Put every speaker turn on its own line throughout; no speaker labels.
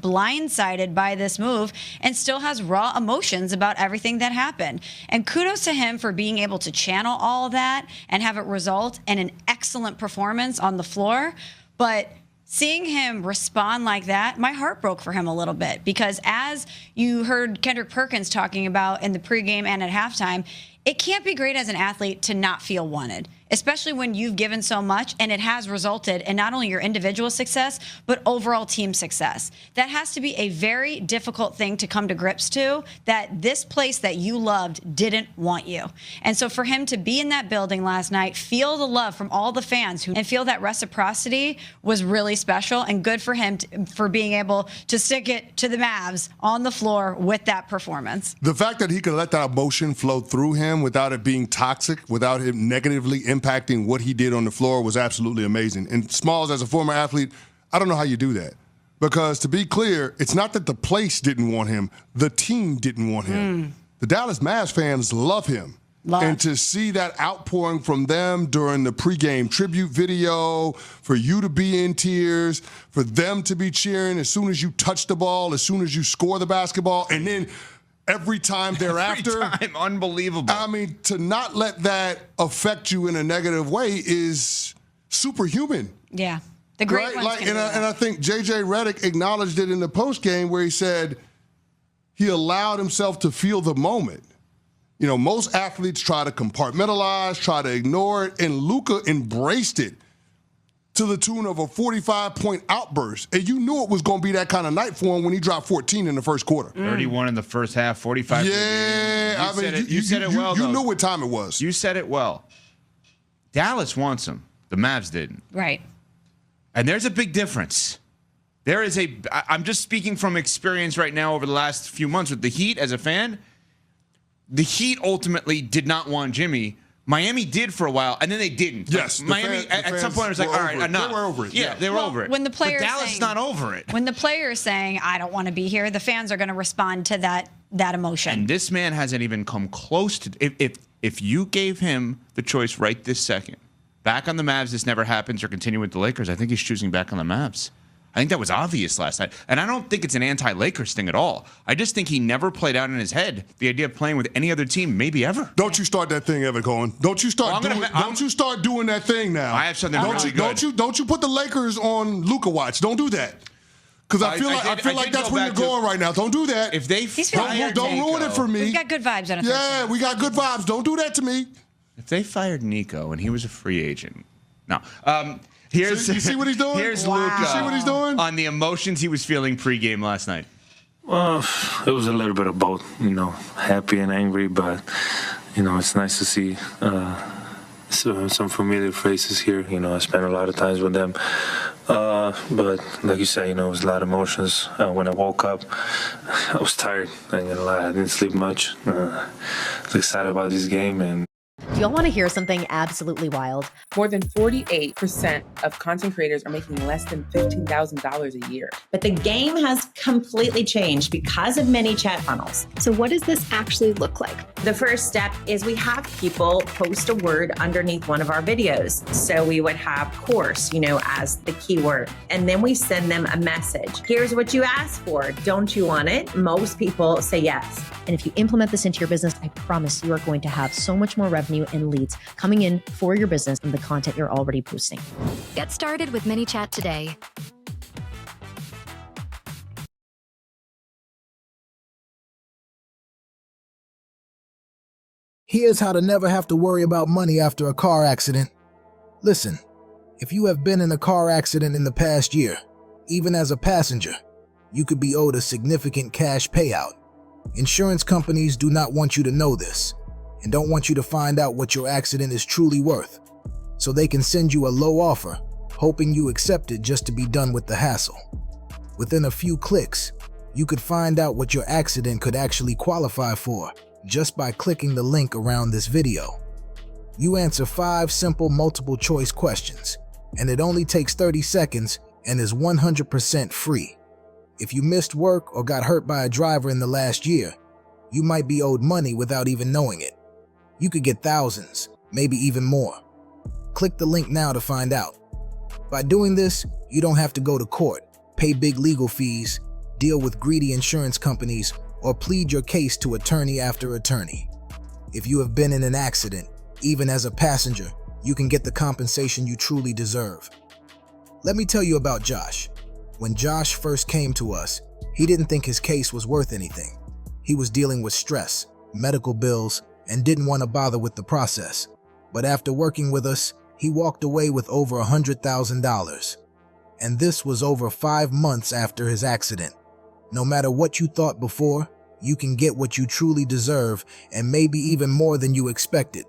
blindsided by this move and still has raw emotions about everything that happened. And kudos to him for being able to channel all of that and have it result in an excellent performance on the floor. But seeing him respond like that, my heart broke for him a little bit, because as you heard Kendrick Perkins talking about in the pregame and at halftime, it can't be great as an athlete to not feel wanted, especially when you've given so much and it has resulted in not only your individual success, but overall team success. That has to be a very difficult thing to come to grips to, that this place that you loved didn't want you. And so for him to be in that building last night, feel the love from all the fans and feel that reciprocity was really special, and good for him for being able to stick it to the Mavs on the floor with that performance.
The fact that he could let that emotion flow through him without it being toxic, without him negatively impacting what he did on the floor, was absolutely amazing. And Smalls, as a former athlete, I don't know how you do that. Because to be clear, it's not that the place didn't want him, the team didn't want him. The Dallas Mavs fans love him. And to see that outpouring from them during the pregame tribute video, for you to be in tears, for them to be cheering as soon as you touch the ball, as soon as you score the basketball, and then every time thereafter.
Every time, unbelievable.
I mean, to not let that affect you in a negative way is superhuman.
Yeah. The great ones can do that.
And I think J.J. Redick acknowledged it in the postgame where he said he allowed himself to feel the moment. You know, most athletes try to compartmentalize, try to ignore it, and Luka embraced it to the tune of a 45-point outburst. And you knew it was going to be that kind of night for him when he dropped 14 in the first quarter.
31 in the first half, 45.
Yeah,
You said it well,
You
though.
knew what time it was.
You said it well. Dallas wants him. The Mavs didn't.
Right.
And there's a big difference. I'm just speaking from experience right now over the last few months with the Heat as a fan. The Heat ultimately did not want Jimmy. Miami did for a while, and then they didn't.
Yes.
Miami, at some point, it was like, all right, enough.
They were over it.
Yeah, they were over it.
When the
but
players
Dallas is not over it.
When the player is saying, I don't want to be here, the fans are going to respond to that emotion.
And this man hasn't even come close to if you gave him the choice right this second, back on the Mavs, this never happens, or continue with the Lakers, I think he's choosing back on the Mavs. I think that was obvious last night. And I don't think it's an anti-Lakers thing at all. I just think he never played out in his head the idea of playing with any other team, maybe ever.
Don't you start that thing, Evan Cohen. Don't you start doing that thing now.
I have something really good.
Don't you put the Lakers on Luka watch. Don't do that. Because I feel like that's where you're going right now. Don't do that.
If they
don't ruin it for me.
We've got good vibes on it.
Yeah, we got good vibes. Don't do that to me.
If they fired Nico and he was a free agent. No.
You see what he's doing?
Here's Luka.
You see what he's doing?
On the emotions he was feeling pregame last night.
Well, it was a little bit of both, happy and angry, but, it's nice to see some familiar faces here. I spent a lot of times with them. But like you said, it was a lot of emotions. When I woke up, I was tired. I ain't gonna lie, I didn't sleep much. I was excited about this game, and
Do y'all want to hear something absolutely wild?
More than 48% of content creators are making less than $15,000 a year.
But the game has completely changed because of ManyChat funnels.
So what does this actually look like?
The first step is we have people post a word underneath one of our videos. So we would have course, as the keyword. And then we send them a message. Here's what you asked for. Don't you want it? Most people say yes.
And if you implement this into your business, I promise you are going to have so much more revenue and leads coming in for your business and the content you're already posting.
Get started with ManyChat today.
Here's how to never have to worry about money after a car accident. Listen, if you have been in a car accident in the past year, even as a passenger, you could be owed a significant cash payout. Insurance companies do not want you to know this and don't want you to find out what your accident is truly worth, so they can send you a low offer, hoping you accept it just to be done with the hassle. Within a few clicks, you could find out what your accident could actually qualify for just by clicking the link around this video. You answer 5 simple multiple choice questions, and it only takes 30 seconds and is 100% free. If you missed work or got hurt by a driver in the last year, you might be owed money without even knowing it. You could get thousands, maybe even more. Click the link now to find out. By doing this, you don't have to go to court, pay big legal fees, deal with greedy insurance companies, or plead your case to attorney after attorney. If you have been in an accident, even as a passenger, you can get the compensation you truly deserve. Let me tell you about Josh. When Josh first came to us, he didn't think his case was worth anything. He was dealing with stress, medical bills, and didn't want to bother with the process. But after working with us, he walked away with over $100,000. And this was over 5 months after his accident. No matter what you thought before, you can get what you truly deserve, and maybe even more than you expected.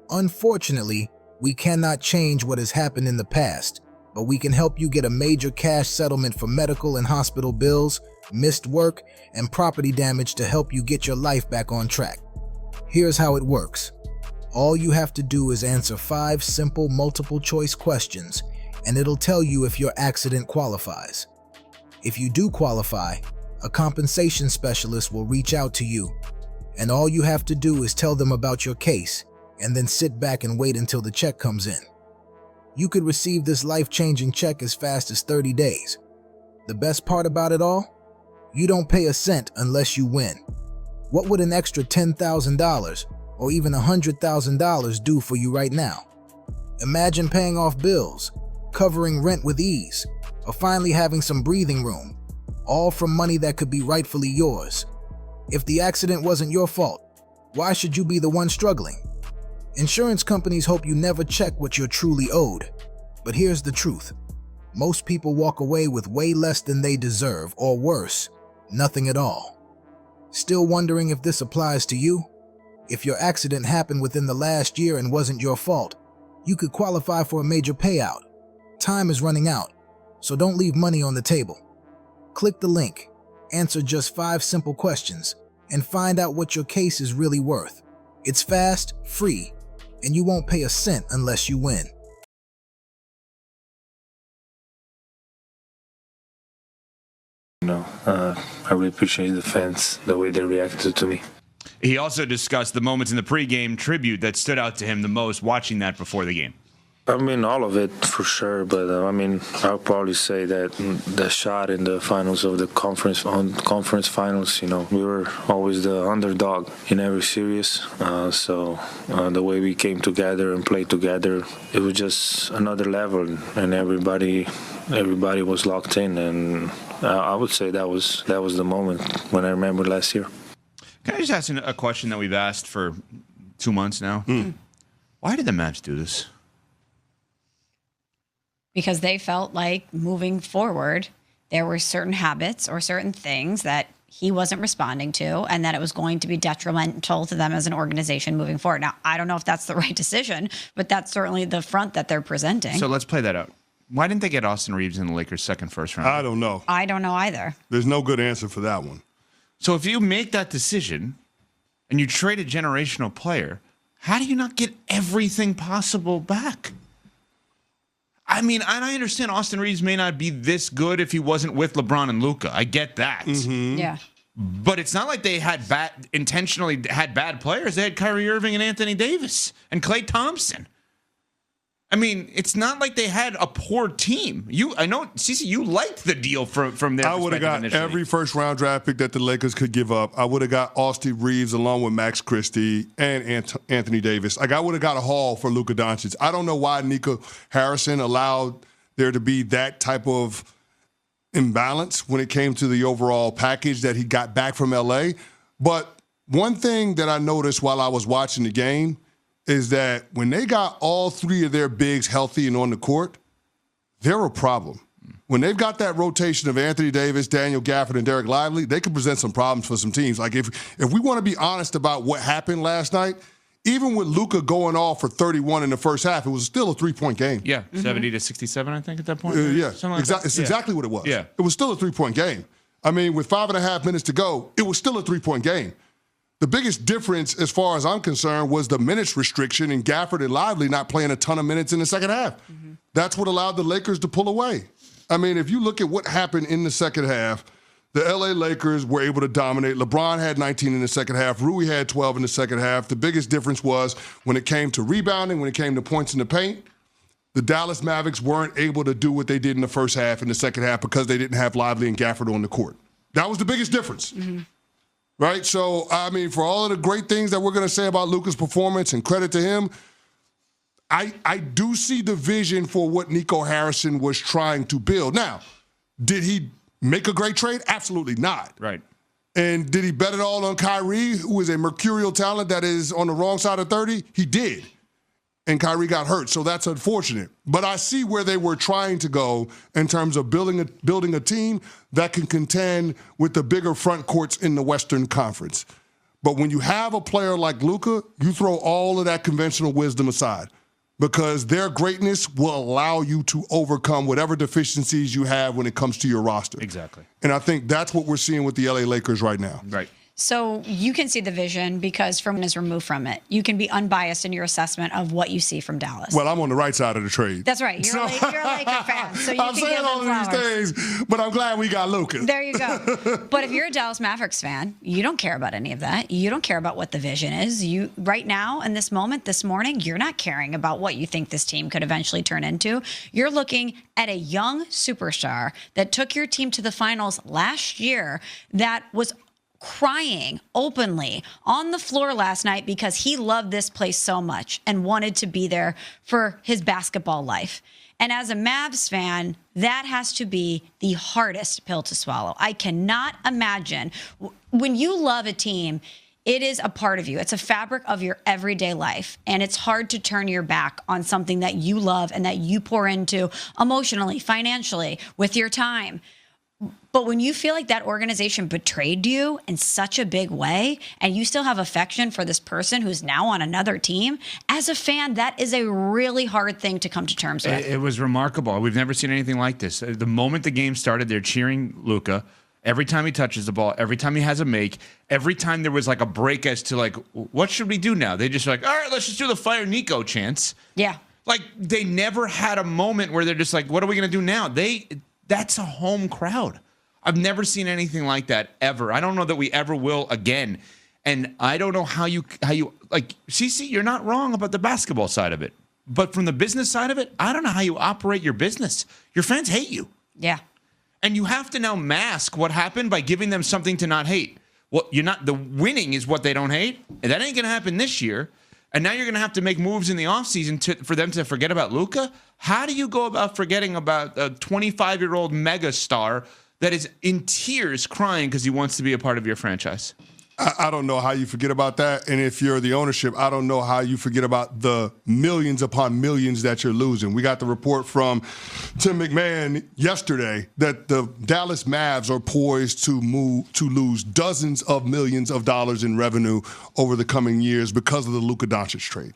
Unfortunately, we cannot change what has happened in the past, but we can help you get a major cash settlement for medical and hospital bills, missed work, and property damage to help you get your life back on track. Here's how it works. All you have to do is answer 5 simple multiple-choice questions, and it'll tell you if your accident qualifies. If you do qualify, a compensation specialist will reach out to you, and all you have to do is tell them about your case, and then sit back and wait until the check comes in. You could receive this life-changing check as fast as 30 days. The best part about it all? You don't pay a cent unless you win. What would an extra $10,000 or even $100,000 do for you right now? Imagine paying off bills, covering rent with ease, or finally having some breathing room, all from money that could be rightfully yours. If the accident wasn't your fault, why should you be the one struggling? Insurance companies hope you never check what you're truly owed. But here's the truth. Most people walk away with way less than they deserve, or worse, nothing at all. Still wondering if this applies to you? If your accident happened within the last year and wasn't your fault, you could qualify for a major payout. Time is running out, so don't leave money on the table. Click the link, answer just 5 simple questions, and find out what your case is really worth. It's fast, free, and you won't pay a cent unless you win.
I really appreciate the fans, the way they reacted to me.
He also discussed the moments in the pregame tribute that stood out to him the most watching that before the game.
I mean, all of it for sure, but I'll probably say that the shot in the finals of the conference finals, we were always the underdog in every series. So the way we came together and played together, it was just another level, and everybody was locked in, and I would say that was the moment when I remember last year.
Can I just ask a question that we've asked for 2 months now? Why did the Mavs do this?
Because they felt like moving forward, there were certain habits or certain things that he wasn't responding to, and that it was going to be detrimental to them as an organization moving forward. Now, I don't know if that's the right decision, but that's certainly the front that they're presenting.
So let's play that out. Why didn't they get Austin Reeves in the Lakers' second first round?
I don't know.
I don't know either.
There's no good answer for that one.
So if you make that decision and you trade a generational player, how do you not get everything possible back? I mean, and I understand Austin Reeves may not be this good if he wasn't with LeBron and Luka. I get that.
Mm-hmm.
Yeah.
But it's not like they had intentionally had bad players. They had Kyrie Irving and Anthony Davis and Klay Thompson. I mean, it's not like they had a poor team. I know, Cece, you liked the deal from their
I would have got
initially.
every first-round draft pick that the Lakers could give up. I would have got Austin Reeves along with Max Christie and Anthony Davis. I would have got a haul for Luka Doncic. I don't know why Nico Harrison allowed there to be that type of imbalance when it came to the overall package that he got back from L.A. But one thing that I noticed while I was watching the game is that when they got all 3 of their bigs healthy and on the court, they're a problem. When they've got that rotation of Anthony Davis, Daniel Gafford, and Derek Lively, they can present some problems for some teams. Like if we want to be honest about what happened last night, even with Luka going off for 31 in the first half, it was still a 3-point game.
Yeah, 70 to 67, I think, at that point.
Yeah,
like that.
It's exactly what it was.
Yeah.
It was still a 3-point game. I mean, with 5.5 minutes to go, it was still a 3-point game. The biggest difference, as far as I'm concerned, was the minutes restriction and Gafford and Lively not playing a ton of minutes in the second half. Mm-hmm. That's what allowed the Lakers to pull away. I mean, if you look at what happened in the second half, the L.A. Lakers were able to dominate. LeBron had 19 in the second half. Rui had 12 in the second half. The biggest difference was when it came to rebounding, when it came to points in the paint, the Dallas Mavericks weren't able to do what they did in the first half in the second half because they didn't have Lively and Gafford on the court. That was the biggest difference. Right? So, I mean, for all of the great things that we're going to say about Luka's performance and credit to him, I do see the vision for what Nico Harrison was trying to build. Now, did he make a great trade? Absolutely not.
Right.
And did he bet it all on Kyrie, who is a mercurial talent that is on the wrong side of 30? He did. And Kyrie got hurt, so that's unfortunate. But I see where they were trying to go in terms of building a team that can contend with the bigger front courts in the Western Conference. But when you have a player like Luka, you throw all of that conventional wisdom aside because their greatness will allow you to overcome whatever deficiencies you have when it comes to your roster.
Exactly.
And I think that's what we're seeing with the LA Lakers right now.
Right.
So you can see the vision because Furman is removed from it. You can be unbiased in your assessment of what you see from Dallas.
Well, I'm on the right side of the trade.
That's right. You're a Laker fan, so you
I'm
can
saying
give
all
them
of
flowers.
these things, but I'm glad we got Luka.
There you go. But if you're a Dallas Mavericks fan, you don't care about any of that. You don't care about what the vision is. You right now, in this moment, this morning, you're not caring about what you think this team could eventually turn into. You're looking at a young superstar that took your team to the finals last year that was crying openly on the floor last night because he loved this place so much and wanted to be there for his basketball life. And as a Mavs fan, that has to be the hardest pill to swallow. I cannot imagine when you love a team, it is a part of you. It's a fabric of your everyday life. And it's hard to turn your back on something that you love and that you pour into emotionally, financially, with your time. But when you feel like that organization betrayed you in such a big way and you still have affection for this person who's now on another team, as a fan, that is a really hard thing to come to terms with.
It was remarkable. We've never seen anything like this. The moment the game started, they're cheering Luka. Every time he touches the ball, every time he has a make, every time there was like a break as to like, what should we do now? They just like, all right, let's just do the fire Nico chants.
Yeah.
Like they never had a moment where they're just like, what are we going to do now? That's a home crowd. I've never seen anything like that ever. I don't know that we ever will again. And I don't know how you like CC, you're not wrong about the basketball side of it. But from the business side of it, I don't know how you operate your business. Your fans hate you.
Yeah.
And you have to now mask what happened by giving them something to not hate. Well, the winning is what they don't hate. And that ain't going to happen this year. And now you're going to have to make moves in the offseason for them to forget about Luka. How do you go about forgetting about a 25-year-old megastar that is in tears crying because he wants to be a part of your franchise?
I don't know how you forget about that. And if you're the ownership, I don't know how you forget about the millions upon millions that you're losing. We got the report from Tim McMahon yesterday that the Dallas Mavs are poised to lose dozens of millions of dollars in revenue over the coming years because of the Luka Doncic trade.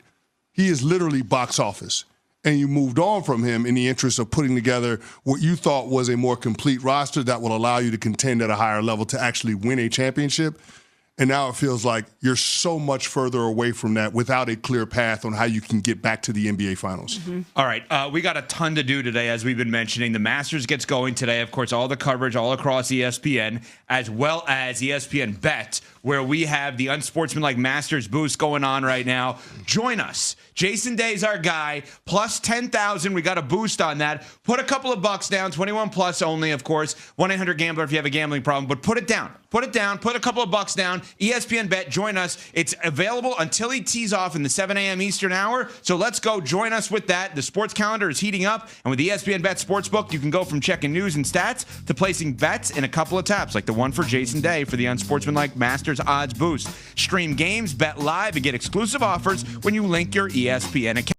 He is literally box office. And you moved on from him in the interest of putting together what you thought was a more complete roster that will allow you to contend at a higher level to actually win a championship. And now it feels like you're so much further away from that without a clear path on how you can get back to the NBA Finals.
Mm-hmm.
All right. We got a ton to do today, as we've been mentioning. The Masters gets going today. Of course, all the coverage all across ESPN, as well as ESPN Bet, where we have the Unsportsmanlike Masters boost going on right now. Join us. Jason Day's our guy. Plus 10,000. We got a boost on that. Put a couple of bucks down. 21 plus only, of course. 1-800-GAMBLER if you have a gambling problem. But put it down. Put it down. Put a couple of bucks down. ESPN Bet. Join us. It's available until he tees off in the 7 a.m. Eastern hour. So let's go. Join us with that. The sports calendar is heating up. And with the ESPN Bet Sportsbook, you can go from checking news and stats to placing bets in a couple of taps, like the one for Jason Day for the Unsportsmanlike Masters odds boost. Stream games, bet live, and get exclusive offers when you link your ESPN account.